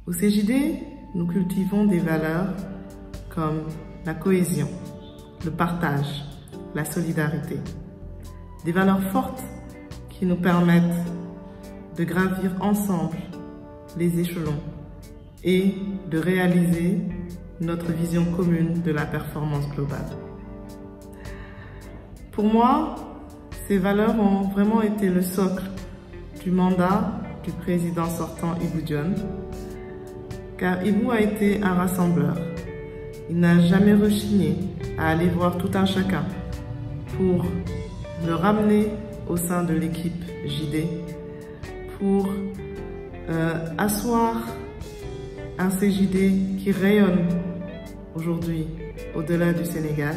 Au CJD, nous cultivons des valeurs comme la cohésion, le partage, la solidarité. Des valeurs fortes qui nous permettent de gravir ensemble les échelons et de réaliser notre vision commune de la performance globale. Pour moi, ces valeurs ont vraiment été le socle du mandat du président sortant Ibou Dione, car Ibou a été un rassembleur. Il n'a jamais rechigné à aller voir tout un chacun pour le ramener au sein de l'équipe JD, pour asseoir un CJD qui rayonne aujourd'hui au-delà du Sénégal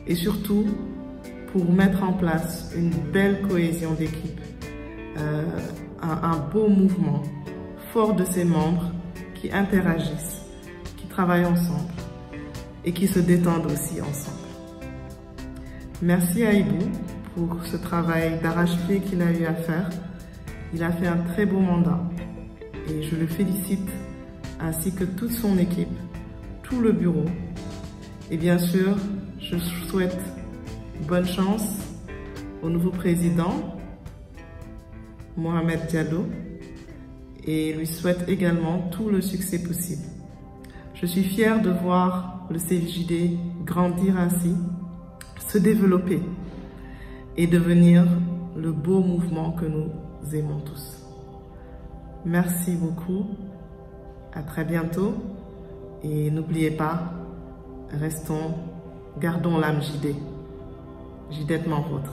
et surtout pour mettre en place une belle cohésion d'équipe, un beau mouvement fort de ses membres qui interagissent, qui travaillent ensemble et qui se détendent aussi ensemble. Merci à Ibou pour ce travail d'arrache-pied qu'il a eu à faire. Il a fait un très beau mandat et je le félicite ainsi que toute son équipe, tout le bureau. Et bien sûr, je souhaite bonne chance au nouveau président, Mohamed Diallo, et lui souhaite également tout le succès possible. Je suis fière de voir le CJD grandir ainsi, se développer et devenir le beau mouvement que nous aimons tous. Merci beaucoup, à très bientôt et n'oubliez pas, gardons l'âme JD. JDètement vôtre.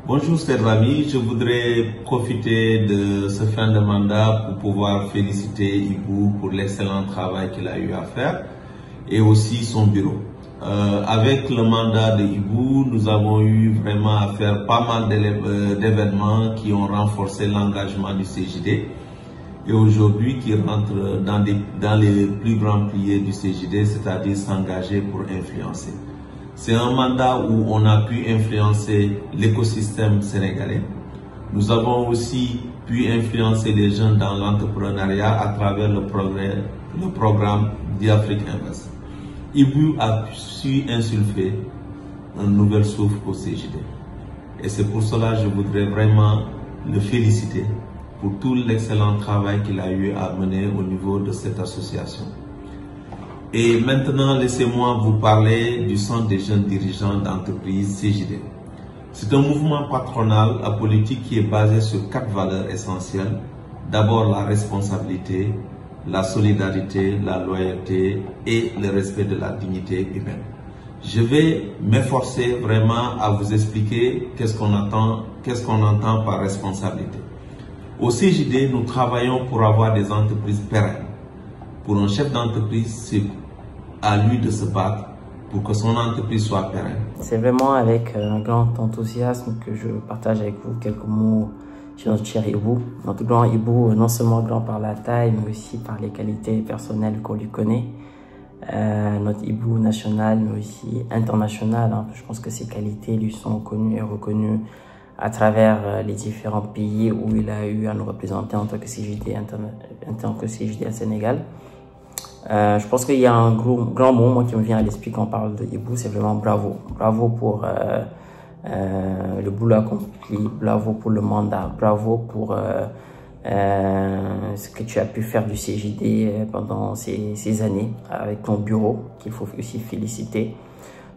Bonjour chers amis, je voudrais profiter de ce fin de mandat pour pouvoir féliciter Ibou pour l'excellent travail qu'il a eu à faire et aussi son bureau. Avec le mandat de Ibou, nous avons eu vraiment à faire pas mal d'événements qui ont renforcé l'engagement du CJD et aujourd'hui qui rentrent dans les plus grands piliers du CJD, c'est-à-dire s'engager pour influencer. C'est un mandat où on a pu influencer l'écosystème sénégalais. Nous avons aussi pu influencer les jeunes dans l'entrepreneuriat à travers le programme d'Afrique Invest. Ibou a su insuffler un nouvel souffle au CJD. Et c'est pour cela que je voudrais vraiment le féliciter pour tout l'excellent travail qu'il a eu à mener au niveau de cette association. Et maintenant, laissez-moi vous parler du Centre des jeunes dirigeants d'entreprise CJD. C'est un mouvement patronal apolitique qui est basé sur 4 valeurs essentielles. D'abord, la responsabilité, la solidarité, la loyauté et le respect de la dignité humaine. Je vais m'efforcer vraiment à vous expliquer qu'est-ce qu'on entend par responsabilité. Au CJD, nous travaillons pour avoir des entreprises pérennes. Pour un chef d'entreprise, c'est à lui de se battre pour que son entreprise soit pérenne. C'est vraiment avec un grand enthousiasme que je partage avec vous quelques mots sur notre cher Ibou. Notre grand Ibou, non seulement grand par la taille, mais aussi par les qualités personnelles qu'on lui connaît. Notre Ibou national, mais aussi international. Je pense que ses qualités lui sont connues et reconnues à travers les différents pays où il a eu à nous représenter en tant que CJD, à Sénégal. Je pense qu'il y a un grand mot moi, qui me vient à l'esprit quand on parle de Ibou, c'est vraiment bravo. Bravo pour le boulot accompli, bravo pour le mandat, bravo pour ce que tu as pu faire du CJD pendant ces années avec ton bureau, qu'il faut aussi féliciter.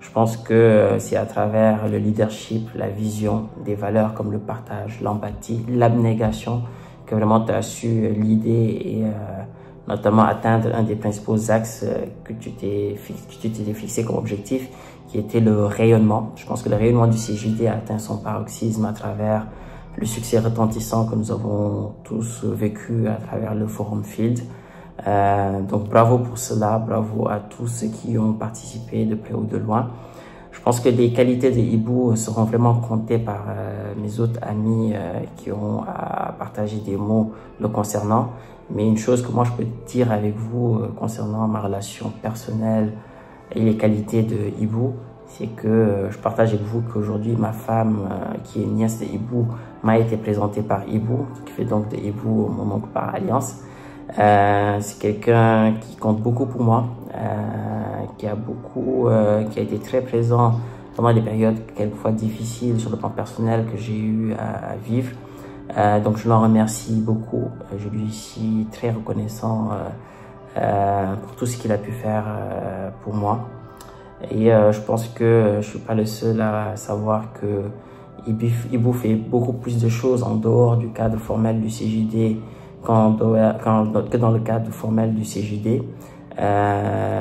Je pense que c'est à travers le leadership, la vision, des valeurs comme le partage, l'empathie, l'abnégation que vraiment tu as su l'idée et notamment atteindre un des principaux axes que tu t'es fixé comme objectif, qui était le rayonnement. Je pense que le rayonnement du CJD a atteint son paroxysme à travers le succès retentissant que nous avons tous vécu à travers le Forum Field. Donc bravo pour cela, bravo à tous ceux qui ont participé de près ou de loin. Je pense que les qualités de Ibou seront vraiment comptées par mes autres amis qui ont à partager des mots le concernant. Mais une chose que moi je peux dire avec vous concernant ma relation personnelle et les qualités de Ibou, c'est que je partage avec vous qu'aujourd'hui ma femme, qui est nièce de Ibou, m'a été présentée par Ibou, qui fait donc de Ibou mon oncle par alliance. C'est quelqu'un qui compte beaucoup pour moi, qui a été très présent pendant les périodes quelquefois difficiles sur le plan personnel que j'ai eu à vivre. Donc je l'en remercie beaucoup. Je lui suis très reconnaissant pour tout ce qu'il a pu faire pour moi. Et je pense que je suis pas le seul à savoir que Ibou fait beaucoup plus de choses en dehors du cadre formel du CJD que dans le cadre formel du CJD.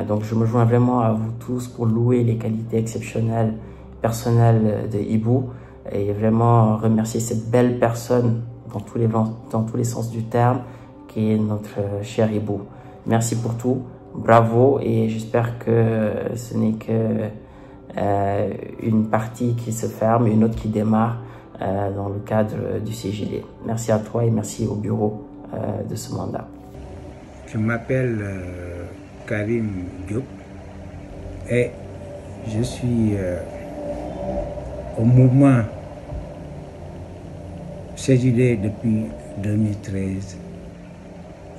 Donc je me joins vraiment à vous tous pour louer les qualités exceptionnelles personnelles de Ibou et vraiment remercier cette belle personne dans tous les sens du terme qui est notre cher Ibou. Merci pour tout, bravo, et j'espère que ce n'est que une partie qui se ferme et une autre qui démarre dans le cadre du CJD. Merci à toi et merci au bureau de ce mandat. Je m'appelle Karim Diop et je suis au mouvement CJD depuis 2013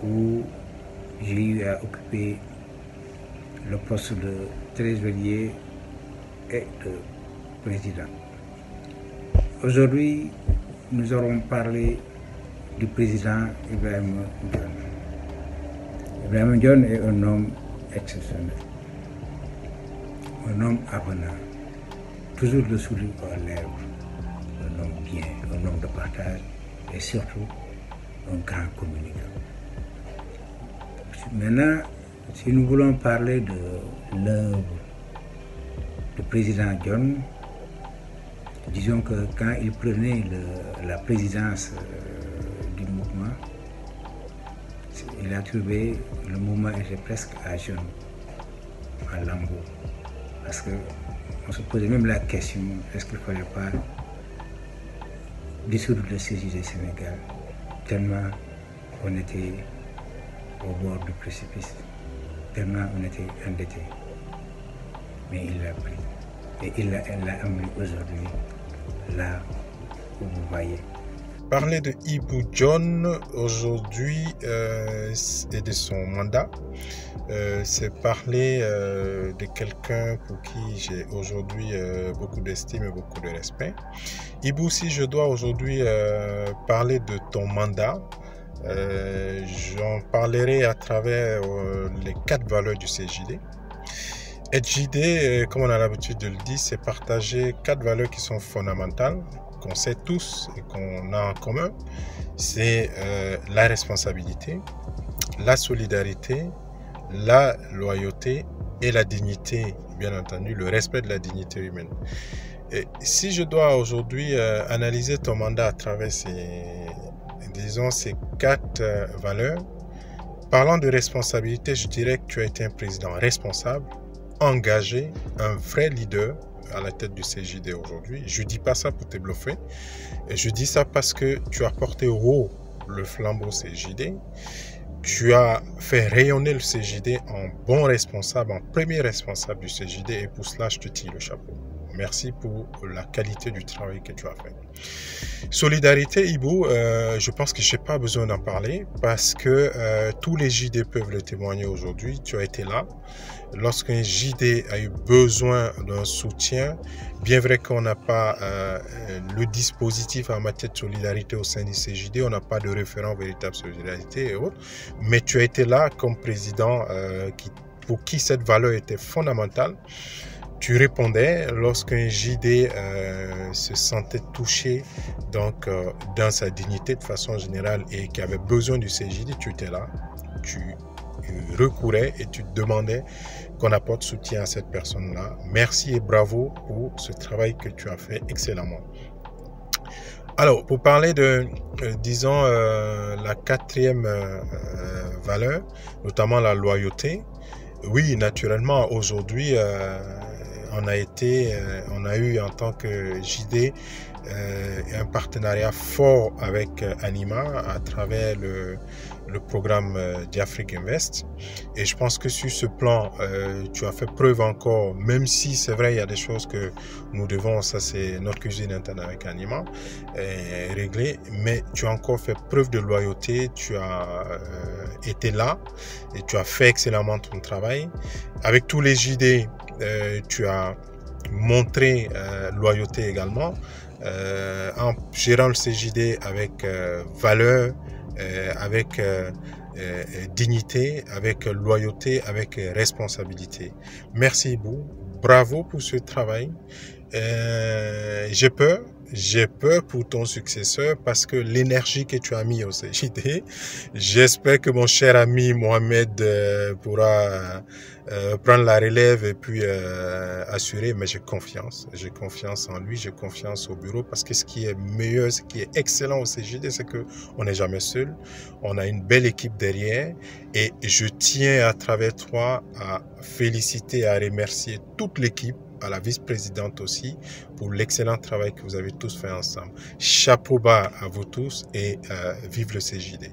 où j'ai eu à occuper le poste de trésorier et de président. Aujourd'hui, nous aurons parlé du président Ibrahima Dione. Ibrahima Dione est un homme exceptionnel, un homme avenant, toujours le sourire aux lèvres, un homme bien, un homme de partage et surtout un grand communicant. Maintenant, si nous voulons parler de l'œuvre du président Dione, disons que quand il prenait la présidence du mouvement, il a trouvé le mouvement était presque à genoux, à lambeaux. Parce qu'on se posait même la question, est-ce qu'il ne fallait pas dissoudre le CJD Sénégal, tellement on était au bord du précipice, tellement on était endetté. Mais il l'a pris et il l'a amené aujourd'hui là où vous voyez. Parler de Ibou Dione aujourd'hui et de son mandat, c'est parler de quelqu'un pour qui j'ai aujourd'hui beaucoup d'estime et beaucoup de respect. Ibou, si je dois aujourd'hui parler de ton mandat, j'en parlerai à travers les 4 valeurs du CJD. Et JD, comme on a l'habitude de le dire, c'est partager 4 valeurs qui sont fondamentales, qu'on sait tous et qu'on a en commun. C'est la responsabilité, la solidarité, la loyauté et la dignité, bien entendu, le respect de la dignité humaine. Et si je dois aujourd'hui analyser ton mandat à travers ces 4 valeurs, parlant de responsabilité, je dirais que tu as été un président responsable, engagé, un vrai leader à la tête du CJD aujourd'hui. Je ne dis pas ça pour te bluffer. Je dis ça parce que tu as porté haut le flambeau CJD. Tu as fait rayonner le CJD en bon responsable, en premier responsable du CJD. Et pour cela, je te tire le chapeau. Merci pour la qualité du travail que tu as fait. Solidarité, Ibou, je pense que je n'ai pas besoin d'en parler parce que tous les JD peuvent le témoigner aujourd'hui. Tu as été là. Lorsqu'un JD a eu besoin d'un soutien, bien vrai qu'on n'a pas le dispositif en matière de solidarité au sein du CJD, on n'a pas de référent véritable solidarité et autres, mais tu as été là comme président pour qui cette valeur était fondamentale. Tu répondais lorsqu'un JD se sentait touché donc, dans sa dignité de façon générale et qui avait besoin du CJD, tu étais là, tu recourais et tu demandais qu'on apporte soutien à cette personne-là. Merci et bravo pour ce travail que tu as fait excellemment. Alors, pour parler de, disons, la 4e valeur, notamment la loyauté, oui, naturellement, aujourd'hui, on a eu en tant que JD un partenariat fort avec Anima à travers le programme d'Afrique Invest. Et je pense que sur ce plan, tu as fait preuve encore, même si c'est vrai, il y a des choses que nous devons, ça c'est notre cuisine interne avec Anima, régler, mais tu as encore fait preuve de loyauté, tu as été là et tu as fait excellemment ton travail. Avec tous les JD, tu as montré loyauté également, en gérant le CJD avec valeur, avec dignité, avec loyauté, avec responsabilité. Merci Ibou, bravo pour ce travail. J'ai peur pour ton successeur parce que l'énergie que tu as mis au CJD, j'espère que mon cher ami Mohamed pourra prendre la relève et puis assurer, mais j'ai confiance en lui, j'ai confiance au bureau parce que ce qui est meilleur, ce qui est excellent au CJD, c'est que on n'est jamais seul, on a une belle équipe derrière et je tiens à travers toi à féliciter, à remercier toute l'équipe, à la vice-présidente aussi, pour l'excellent travail que vous avez tous fait ensemble. Chapeau bas à vous tous et vive le CJD.